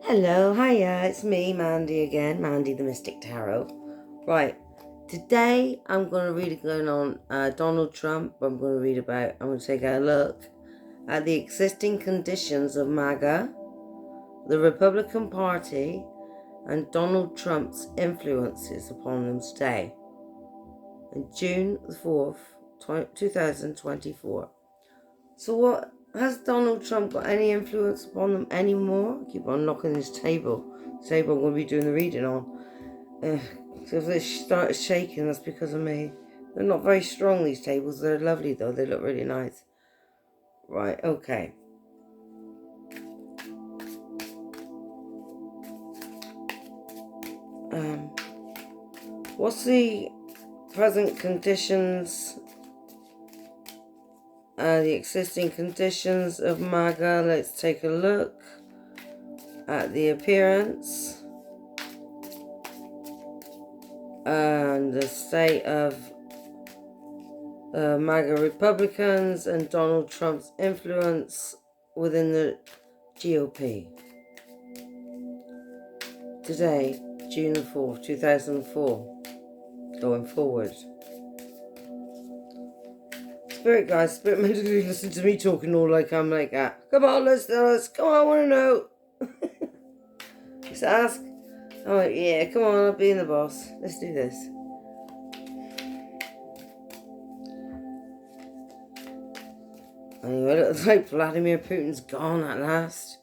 Hello, hiya, it's me, Mandy again, Mandy the Mystic Tarot. Right, today I'm going to read going on Donald Trump. I'm going to take a look at the existing conditions of MAGA, the Republican Party, and Donald Trump's influences upon them today. On June the 4th, 2024. So what, has Donald Trump got any influence upon them anymore? I keep on knocking this table. The table I'm going to be doing the reading on. So if they start shaking, that's because of me. They're not very strong, these tables. They're lovely though. They look really nice. Right, okay. What's the present conditions? The existing conditions of MAGA. Let's take a look at the appearance and the state of MAGA Republicans and Donald Trump's influence within the GOP. Today, June the 4th, 2004, going forward. Spirit guys, spirit mentally listen to me talking all like I'm like that. Come on, let's come on, I want to know. Just ask. I'm like, yeah, come on, I'll be in the boss. Let's do this. Anyway, it looks like Vladimir Putin's gone at last.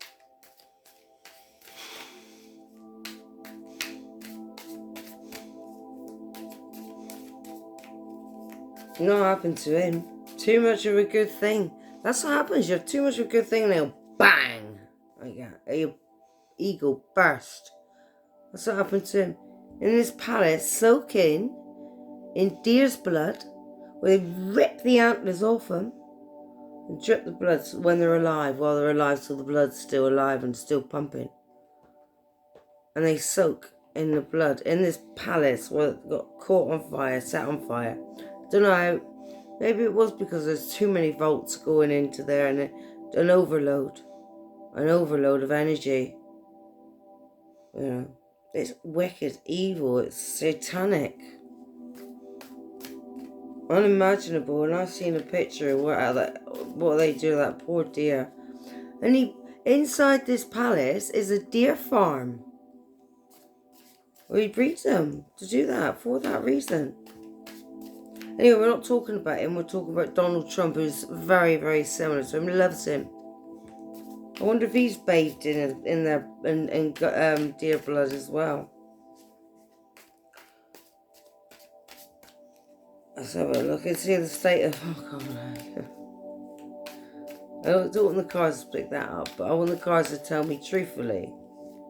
You know what happened to him? Too much of a good thing. That's what happens. You have too much of a good thing and they'll bang! Like that. Your ego burst. That's what happened to him. In his palace, soaking in deer's blood, where they rip the antlers off them and drip the blood when they're alive, while they're alive, so the blood's still alive and still pumping. And they soak in the blood in this palace where it got caught on fire, set on fire. Don't know how. Maybe it was because there's too many volts going into there and an overload of energy. You know, it's wicked, evil, it's satanic, unimaginable. And I've seen a picture of what they do to that poor deer. And inside this palace is a deer farm where he breeds them to do that for that reason. Anyway, we're not talking about him. We're talking about Donald Trump, who's very, very similar to him. Loves him. I wonder if he's bathed in deer blood as well. Let's have a look and see the state of. Oh God! I don't want the cards to pick that up, but I want the cards to tell me truthfully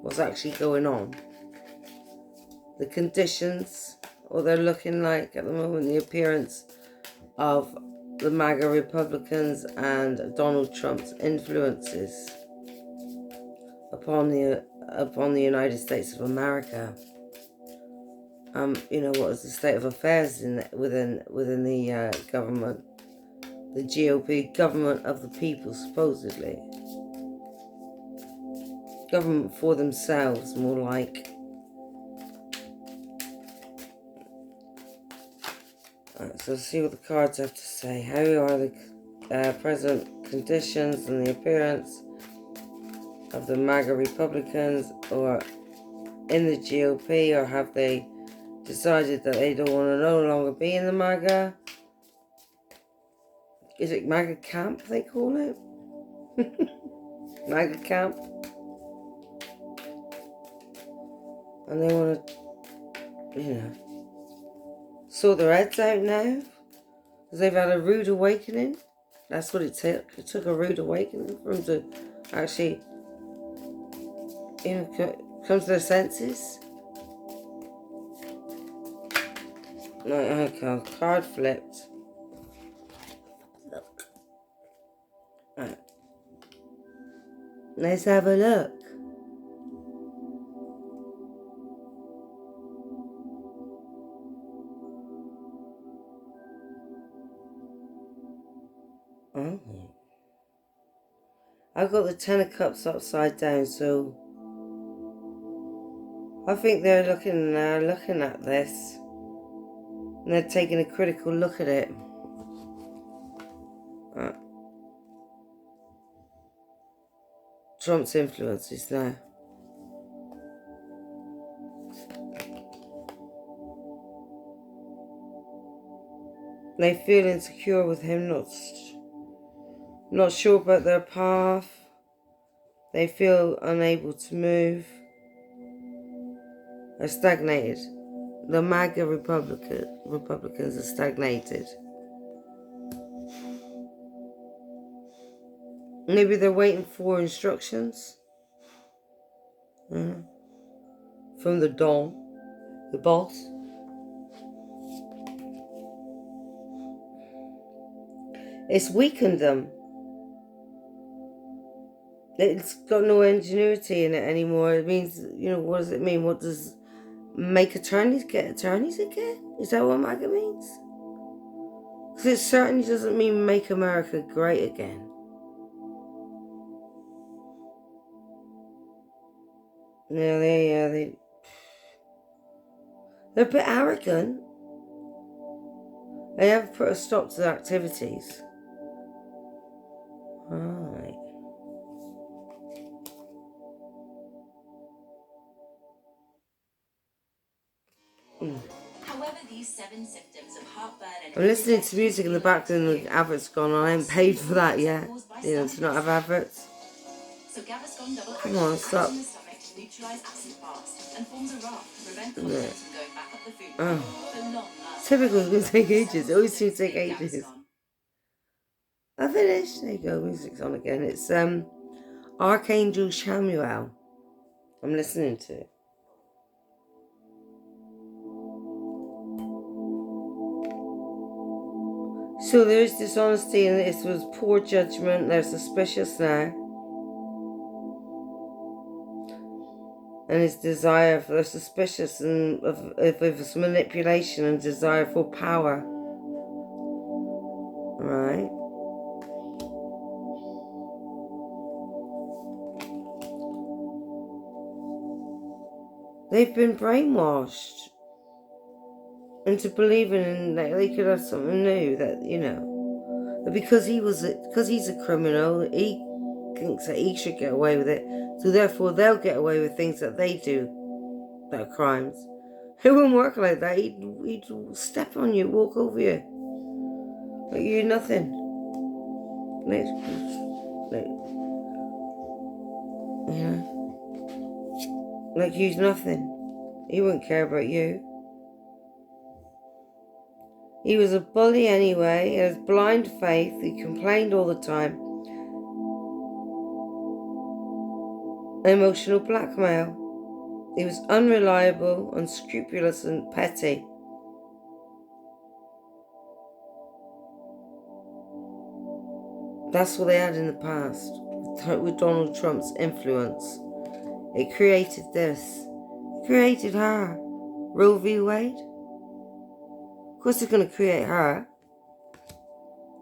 what's actually going on. The conditions, what they're looking like at the moment, the appearance of the MAGA Republicans and Donald Trump's influences upon the United States of America. You know, what is the state of affairs within the government, the GOP, government of the people, supposedly. Government for themselves, more like. So let's see what the cards have to say. How are the present conditions and the appearance of the MAGA Republicans, or in the GOP, or have they decided that they don't want to no longer be in the MAGA? Is it MAGA camp they call it? MAGA camp? And they want to, you know, sort their heads out now, because they've had a rude awakening. That's what it took. It took a rude awakening for them to actually, you know, come to their senses. Okay, card flipped. Look. Right. Let's have a look. Oh. I've got the Ten of Cups upside down, so I think they're looking at this, and they're taking a critical look at it. Trump's influence is there. They feel insecure with him, not sure about their path. They feel unable to move. Are stagnated. The MAGA Republicans are stagnated. Maybe they're waiting for instructions from the Don, the boss. It's weakened them. It's got no ingenuity in it anymore. It means, what does it mean? What does make attorneys get attorneys again? Is that what MAGA means? Because it certainly doesn't mean make America great again. Yeah, they're a bit arrogant. They have put a stop to their activities. Right. However, these 7 symptoms of heartburn and I'm listening to music in the background and the adverts gone on. I haven't paid for that yet. To not have adverts. So Gaviscon double Come on, stop. in the stomach to neutralize acid fast and forms a raft to prevent contents from going back up the food for long lasting. Typical, it's going to take ages. It always seems to take ages. I finished. There you go, music's on again. It's Archangel Samuel. I'm listening to it. So there's dishonesty and this was poor judgment. They're suspicious now. And his desire for, they're suspicious and of his manipulation and desire for power. Right? They've been brainwashed into believing in that they could have something new, that, because he's a criminal, he thinks that he should get away with it, so therefore they'll get away with things that they do that are crimes. It wouldn't work like that. He'd step on you, walk over you, like you're nothing. Like you're nothing. He wouldn't care about you. He was a bully anyway. He has blind faith. He complained all the time. Emotional blackmail. He was unreliable, unscrupulous, and petty. That's what they had in the past with Donald Trump's influence. It created this. It created her. Roe v. Wade. Of course it's going to create her.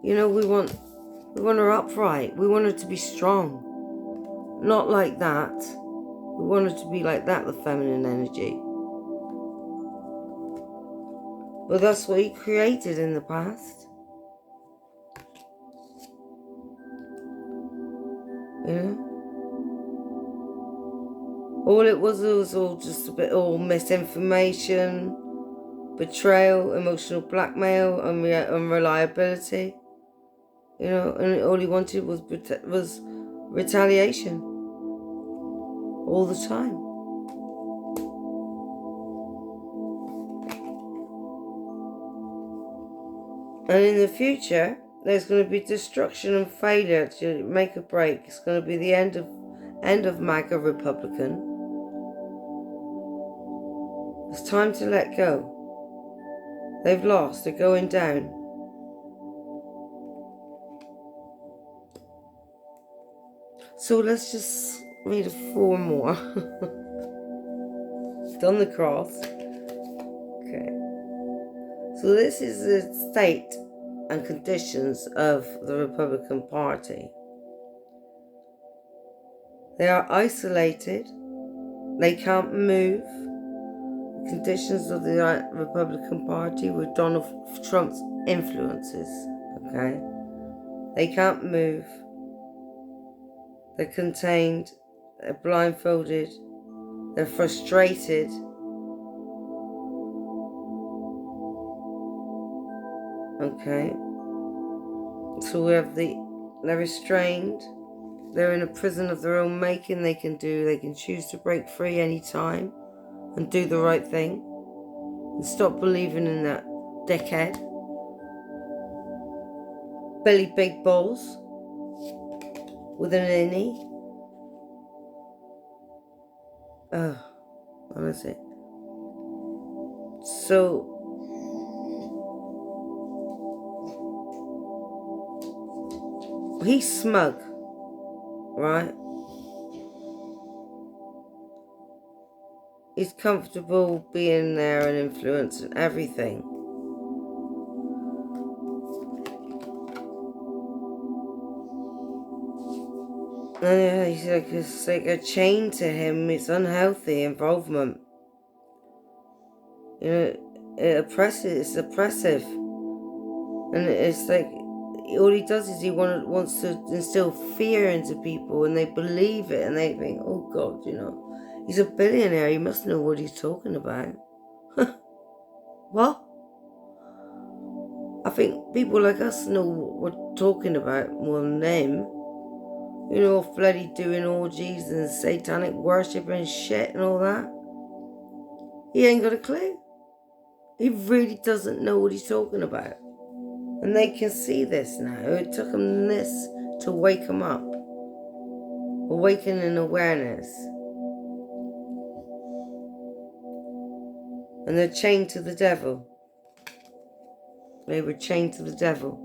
We want her upright. We want her to be strong. Not like that. We want her to be like that, the feminine energy. But that's what he created in the past. All it was all just a bit all misinformation, betrayal, emotional blackmail, unreliability. And all he wanted was retaliation all the time. And in the future, there's going to be destruction and failure to make a break. It's going to be the end of MAGA Republican. It's time to let go. They've lost. They're going down. So let's just read 4 more. Done the cross. Okay. So this is the state and conditions of the Republican Party. They are isolated. They can't move. conditions of the Republican Party were Donald Trump's influences, okay? They can't move. They're contained. They're blindfolded. They're frustrated. Okay? So we have they're restrained. They're in a prison of their own making. They can choose to break free anytime and do the right thing. And stop believing in that dickhead. Billy Big Balls with an innie. Honestly. So he's smug, right? He's comfortable being there and influencing everything. And yeah, it's like a chain to him. It's unhealthy involvement. You know, it's oppressive. And it's like, all he does is he wants to instill fear into people, and they believe it, and they think, oh God, you know, he's a billionaire, he must know what he's talking about. What? I think people like us know what we're talking about more than them. You know, bloody doing orgies and satanic worship and shit and all that. He ain't got a clue. He really doesn't know what he's talking about. And they can see this now. It took them this to wake them up. Awaken in awareness. And they're chained to the devil. They were chained to the devil.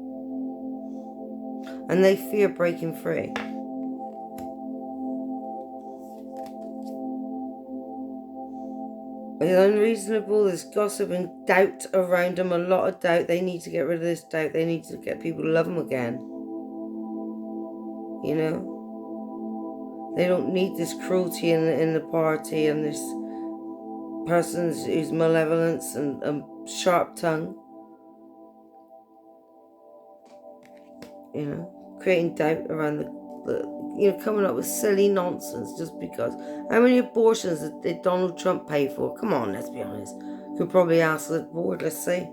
And they fear breaking free. It's unreasonable. There's gossip and doubt around them. A lot of doubt. They need to get rid of this doubt. They need to get people to love them again. You know? They don't need this cruelty in the party and this person who's malevolence and sharp tongue. You know? Creating doubt around coming up with silly nonsense just because. How many abortions did Donald Trump pay for? Come on, let's be honest. Could probably ask the board. Let's see.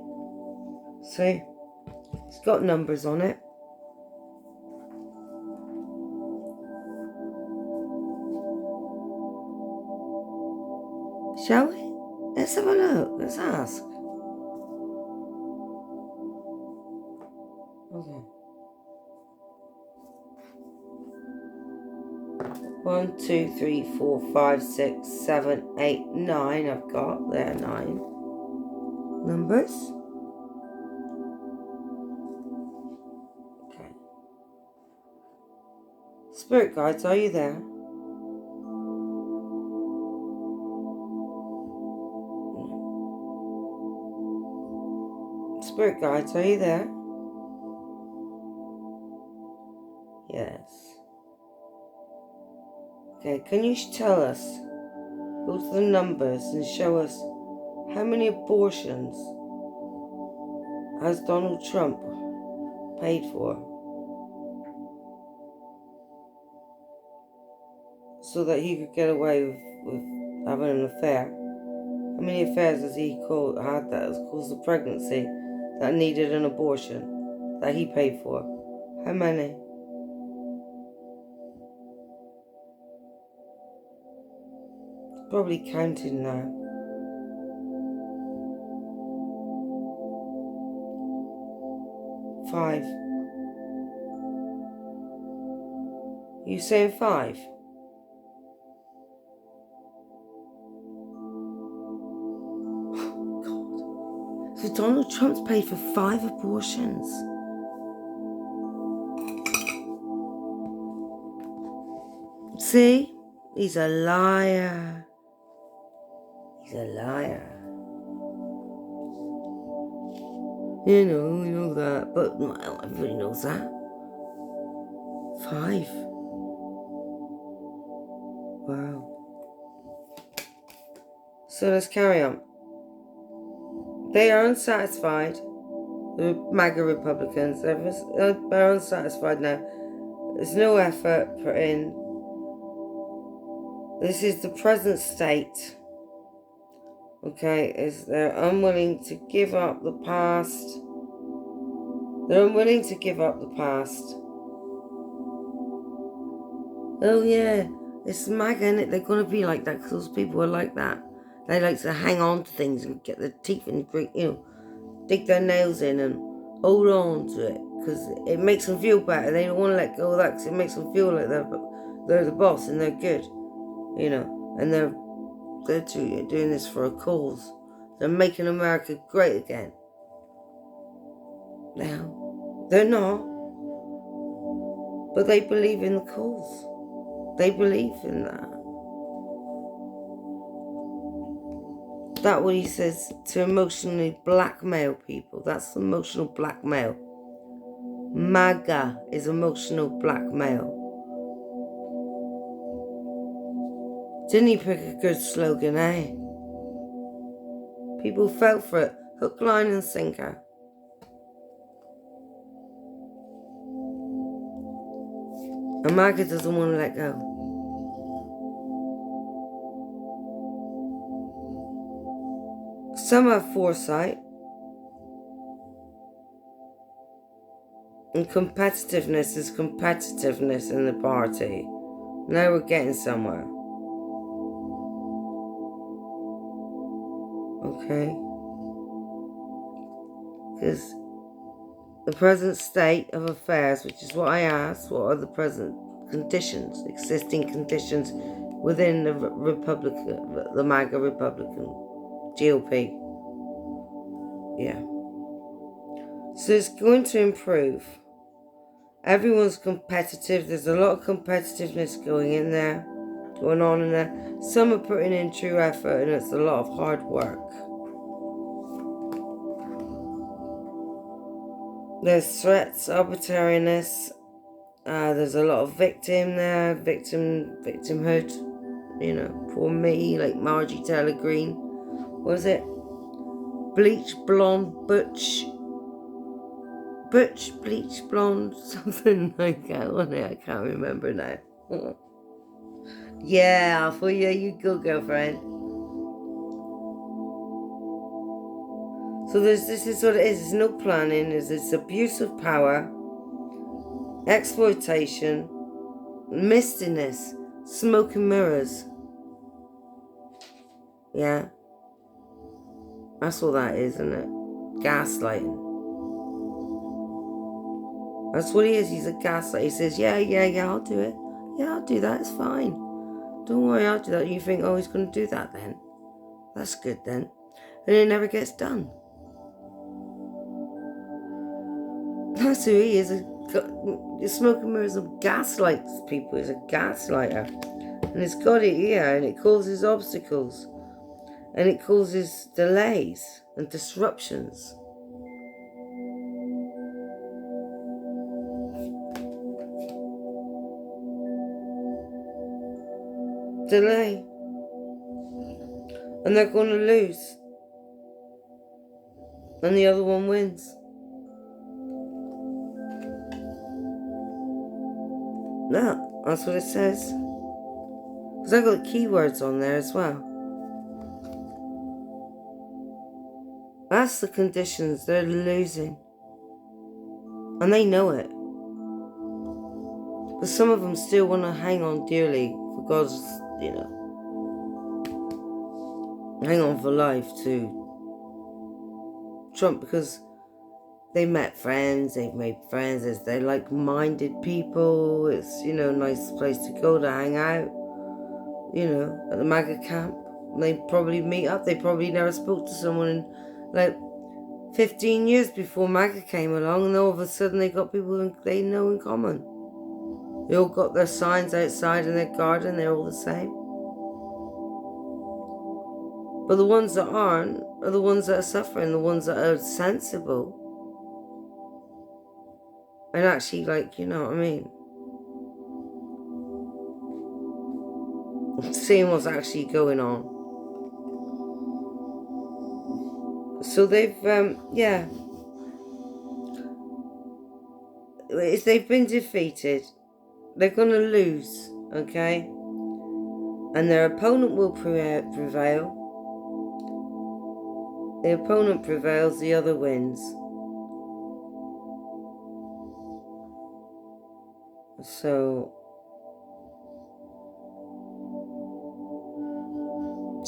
See? It's got numbers on it. Shall we? Let's have a look. Let's ask. Okay. 1, 2, 3, 4, 5, 6, 7, 8, 9. I've got there 9 numbers. Okay. Spirit guides, are you there? Spirit guides, are you there? Yes. Okay, can you tell us, go to the numbers and show us how many abortions has Donald Trump paid for so that he could get away with having an affair? How many affairs has he had that has caused a pregnancy that needed an abortion that he paid for? How many? Probably counting now. Five. You saying 5? God. So Donald Trump's paid for 5 abortions. See? He's a liar. He's a liar. You know that, but not everybody knows that. 5. Wow. So let's carry on. They are unsatisfied. The MAGA Republicans, they're unsatisfied now. There's no effort put in. This is the present state. Okay, is they're unwilling to give up the past. They're unwilling to give up the past. Oh yeah, it's MAGA, and they're going to be like that because those people are like that. They like to hang on to things and get their teeth and, dig their nails in and hold on to it because it makes them feel better. They don't want to let go of that because it makes them feel like they're the boss and they're good, and they're doing this for a cause. They're making America great again. Now, they're not, but they believe in the cause. They believe in that. That's what he says, to emotionally blackmail people. That's emotional blackmail. MAGA is emotional blackmail. Didn't he pick a good slogan, eh? People fell for it. Hook, line and sinker. And MAGA doesn't want to let go. Some have foresight and competitiveness is competitiveness in the party. Now we're getting somewhere. Okay? Because the present state of affairs, which is what I asked, what are the present conditions, existing conditions within the the MAGA Republican, GOP. Yeah. So it's going to improve. Everyone's competitive. There's a lot of competitiveness going on in there. Some are putting in true effort, and it's a lot of hard work. There's threats, arbitrariness. There's a lot of victim there, victimhood. Poor me, like Margie Taylor Greene. What was it? Bleach blonde, butch, bleach blonde, something like that, wasn't it? I can't remember now. Yeah, for you go, girlfriend. So this is what it is. There's no planning. There's this abuse of power, exploitation, mistiness, smoke and mirrors. Yeah. That's all that is, isn't it? Gaslighting. That's what he is. He's a gaslighter. He says, yeah, I'll do it. Yeah, I'll do that. It's fine. Don't worry, I'll do that. You think, oh, he's going to do that then? That's good then. And it never gets done. That's who he is. Smoke and mirrors and gaslights people. He's a gaslighter. And it's got it here, and it causes obstacles. And it causes delays and disruptions. Delay. And they're going to lose. And the other one wins. No, that's what it says. Because I've got keywords on there as well. That's the conditions. They're losing. And they know it. But some of them still want to hang on dearly for God's, hang on for life to Trump because they met friends, they've made friends, they're like-minded people. It's, a nice place to go to hang out, at the MAGA camp. They probably meet up. They probably never spoke to someone in like 15 years before MAGA came along, and all of a sudden they got people they know in common. They all got their signs outside in their garden. They're all the same. But the ones that aren't are the ones that are suffering, the ones that are sensible. And actually, you know what I mean? Seeing what's actually going on. So they've, yeah. They've been defeated. They're going to lose, okay? And their opponent will prevail. The opponent prevails, the other wins. So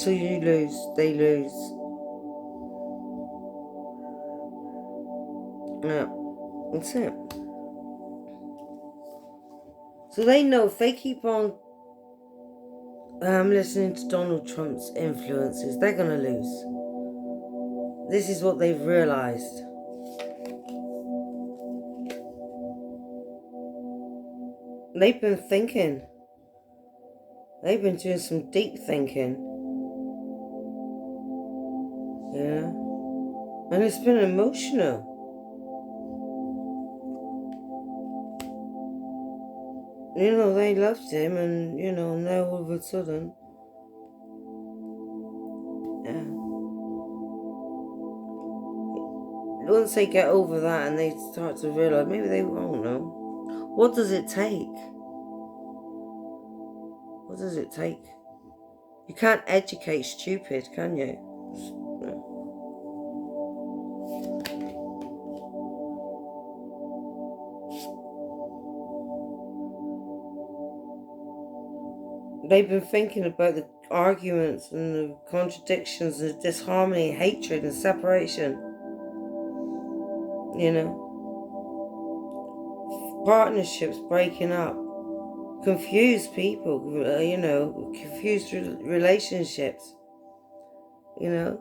you lose, they lose. Yeah, that's it. So they know if they keep on listening to Donald Trump's influences, they're going to lose. This is what they've realized. They've been thinking. They've been doing some deep thinking. Yeah. And it's been emotional. You know, they loved him, and, you know, now all of a sudden, yeah. Once they get over that and they start to realize, maybe they won't know. What does it take? What does it take? You can't educate stupid, can you? They've been thinking about the arguments and the contradictions, the disharmony, hatred and separation. You know? Partnerships breaking up. Confused people, you know, confused relationships. You know?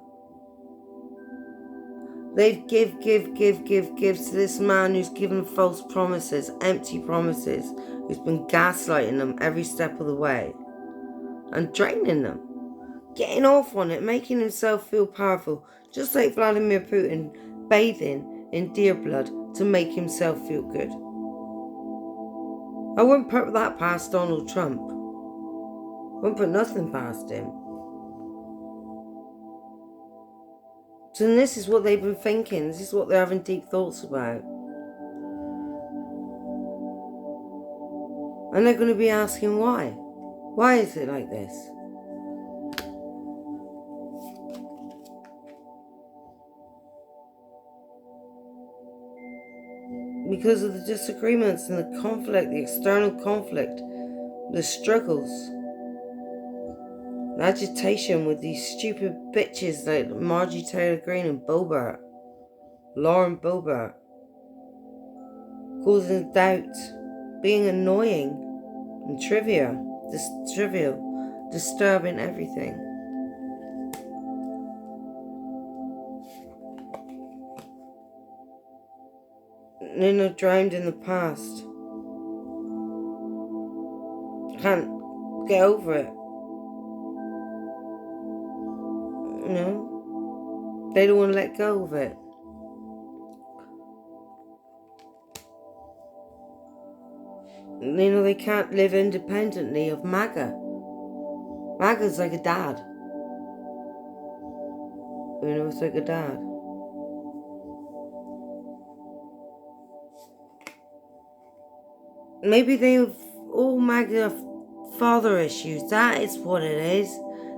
They'd give to this man who's given false promises, empty promises, who's been gaslighting them every step of the way and draining them, getting off on it, making himself feel powerful, just like Vladimir Putin bathing in deer blood to make himself feel good. I wouldn't put that past Donald Trump. I wouldn't put nothing past him. So this is what they've been thinking. This is what they're having deep thoughts about. And they're going to be asking why. Why is it like this? Because of the disagreements and the conflict, the external conflict, the struggles, the agitation with these stupid bitches like Margie Taylor Greene and Lauren Boebert, causing doubt, being annoying and trivial, disturbing everything. You know, drowned in the past. Can't get over it. You know? They don't want to let go of it. You know, they can't live independently of MAGA. MAGA's like a dad. You know, it's like a dad. Maybe they've all MAGA father issues. That is what it is.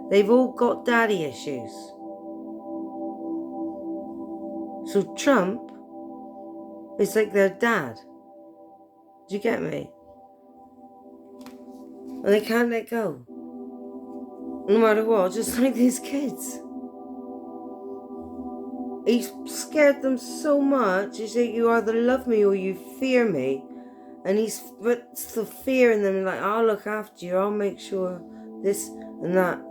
They've all got daddy issues. So Trump is like their dad. Do you get me? And they can't let go. No matter what, just like these kids. He's scared them so much. He said, you either love me or you fear me. And he's puts the fear in them, like, I'll look after you, I'll make sure this and that.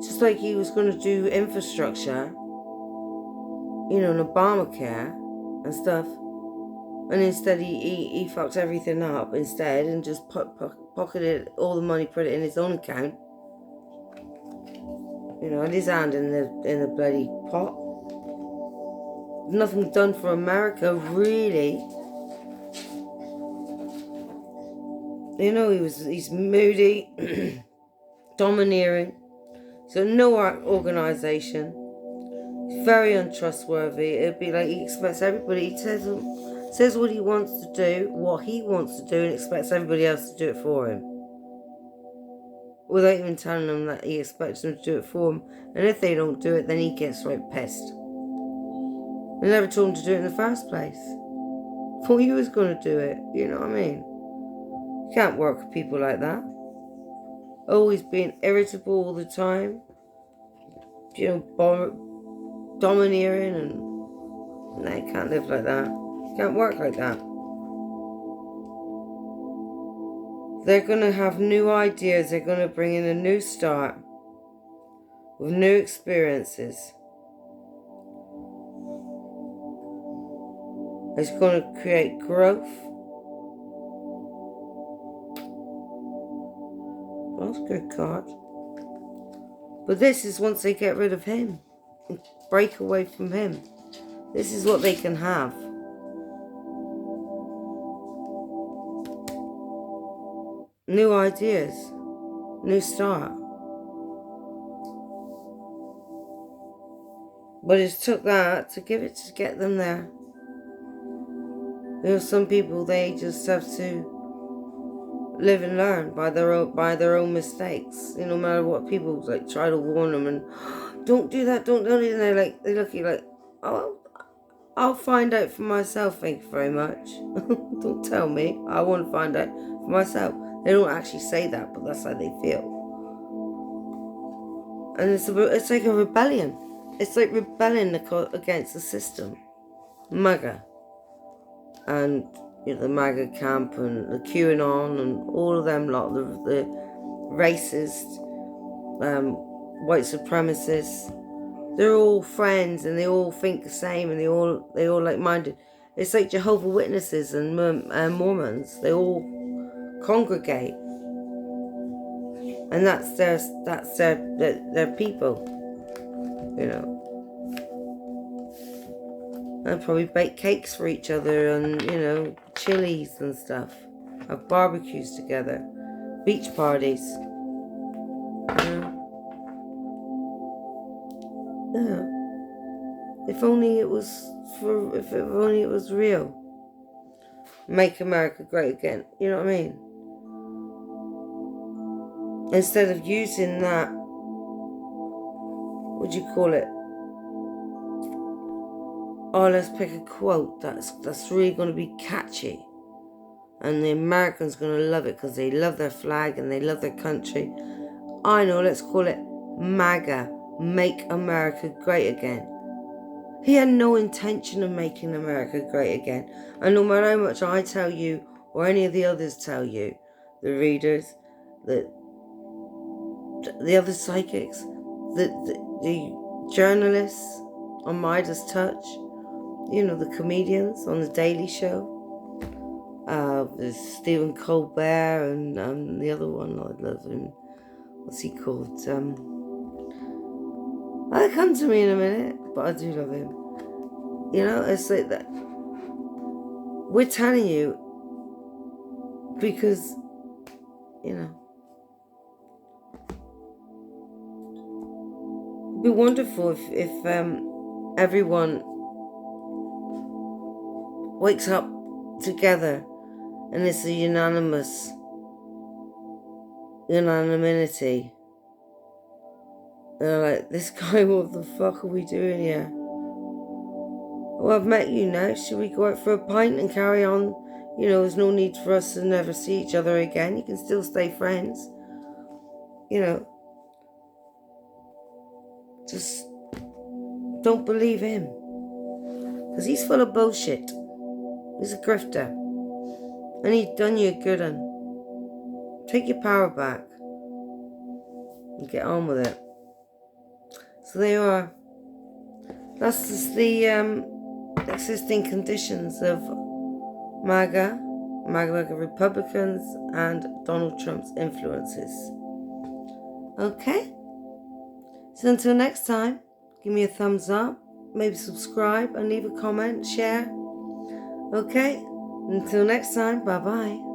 Just like he was going to do infrastructure, you know, and Obamacare and stuff. And instead he fucked everything up instead and just pocketed all the money, put it in his own account. You know, had his hand in the bloody pot. Nothing done for America, really. You know, he's moody, domineering. So no organisation. He's very untrustworthy. It'd be like he expects everybody. He says what he wants to do, and expects everybody else to do it for him, without even telling them that he expects them to do it for him. And if they don't do it, then he gets right pissed. They never told him to do it in the first place. Thought he was going to do it. You know what I mean? You can't work with people like that. Always being irritable all the time. You know, domineering, and no, you can't live like that. You can't work like that. They're going to have new ideas. They're going to bring in a new start with new experiences. It's going to create growth. That's a good card. But this is once they get rid of him and break away from him. This is what they can have. New ideas. New start. But it took that to get them there. You know, some people, they just have to live and learn by their own mistakes. You know, no matter what people like try to warn them and don't do that, don't do it. And they look at you like, oh, I'll find out for myself. Thank you very much. Don't tell me. I want to find out for myself. They don't actually say that, but that's how they feel. And it's like a rebellion. It's like rebelling against the system. MAGA. And you know, the MAGA camp and the QAnon and all of them lot, the racist, white supremacists, they're all friends and they all think the same and they all like-minded. It's like Jehovah's Witnesses and Mormons. They all congregate, and that's their people, you know. And probably bake cakes for each other and, you know, chilies and stuff. Have barbecues together. Beach parties. You know? Yeah. If only it was real. Make America great again. You know what I mean? Instead of using that, what do you call it? Oh, let's pick a quote that's really going to be catchy. And the Americans going to love it because they love their flag and they love their country. I know, let's call it MAGA. Make America Great Again. He had no intention of making America great again. And no matter how much I tell you or any of the others tell you, the readers, the other psychics, the journalists on Midas Touch, you know, the comedians on the Daily Show, there's Stephen Colbert and the other one, I love him. What's he called? I'll come to me in a minute, but I do love him. You know, it's like that. We're telling you because, you know, it'd be wonderful if everyone wakes up together and it's a unanimity. They're like, this guy, what the fuck are we doing here? Well, I've met you now. Should we go out for a pint and carry on? You know, there's no need for us to never see each other again. You can still stay friends. You know, just don't believe him. Because he's full of bullshit. He's a grifter. And he's done you a good one. Take your power back. And get on with it. So there you are. That's just the existing conditions of MAGA Republicans, and Donald Trump's influences. Okay? So until next time, give me a thumbs up, maybe subscribe and leave a comment, share. Okay? Until next time, bye-bye.